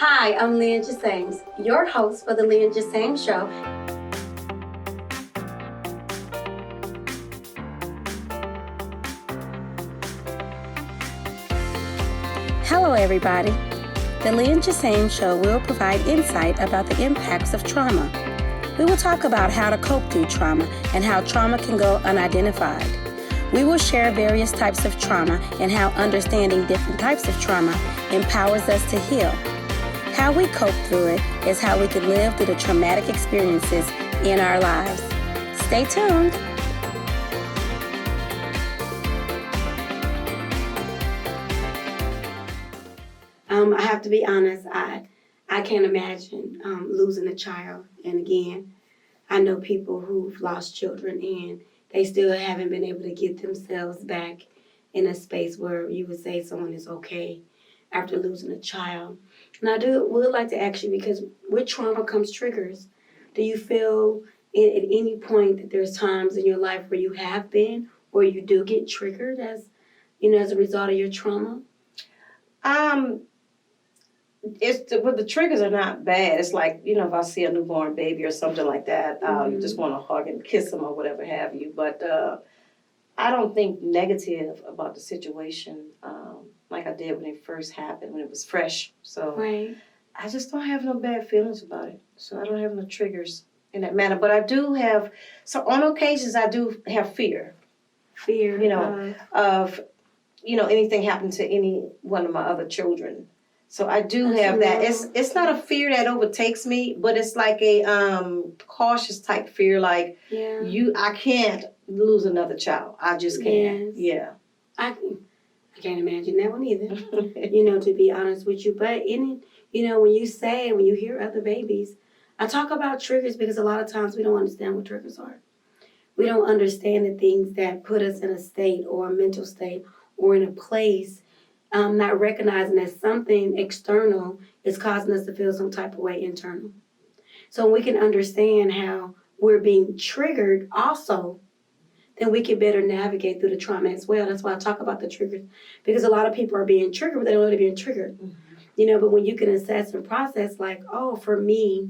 Hi, I'm Lynn Jasames, your host for the Lynn Jasames Show. Hello, everybody. The Lynn Jasames Show will provide insight about the impacts of trauma. We will talk about how to cope through trauma and how trauma can go unidentified. We will share various types of trauma and how understanding different types of trauma empowers us to heal. How we cope through it is how we can live through the traumatic experiences in our lives. Stay tuned. I have to be honest, I can't imagine losing a child. And again, I know people who've lost children and they still haven't been able to get themselves back in a space where you would say someone is okay after losing a child. And I would like to ask you, because with trauma comes triggers. Do you feel at any point that there's times in your life where you have been or you do get triggered as a result of your trauma? But the triggers are not bad. It's like, if I see a newborn baby or something like that, you just want to hug and kiss them or whatever have you. But I don't think negative about the situation like I did when it first happened, when it was fresh. So Right. I just don't have no bad feelings about it. So I don't have no triggers in that manner. But I do have, so on occasions I do have fear. Fear. Of anything happened to any one of my other children. So I do have that. It's not a fear that overtakes me, but it's like a cautious type fear. Like I can't lose another child. I just can't. Yes. Yeah. I can't imagine that one either. To be honest with you. But when you hear other babies, I talk about triggers because a lot of times we don't understand what triggers are. We don't understand the things that put us in a state or a mental state or in a place. Not recognizing that something external is causing us to feel some type of way internal. So we can understand how we're being triggered also, then we can better navigate through the trauma as well. That's why I talk about the triggers, because a lot of people are being triggered, but they don't know they're being triggered. Mm-hmm. But when you can assess and process, like, for me,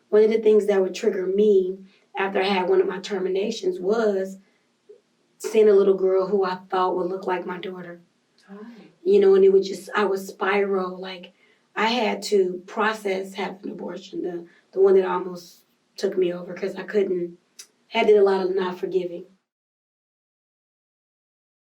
one of the things that would trigger me after I had one of my terminations was seeing a little girl who I thought would look like my daughter. Oh. And it would I would spiral. Like, I had to process having an abortion, the one that almost took me over, because I had did a lot of not forgiving.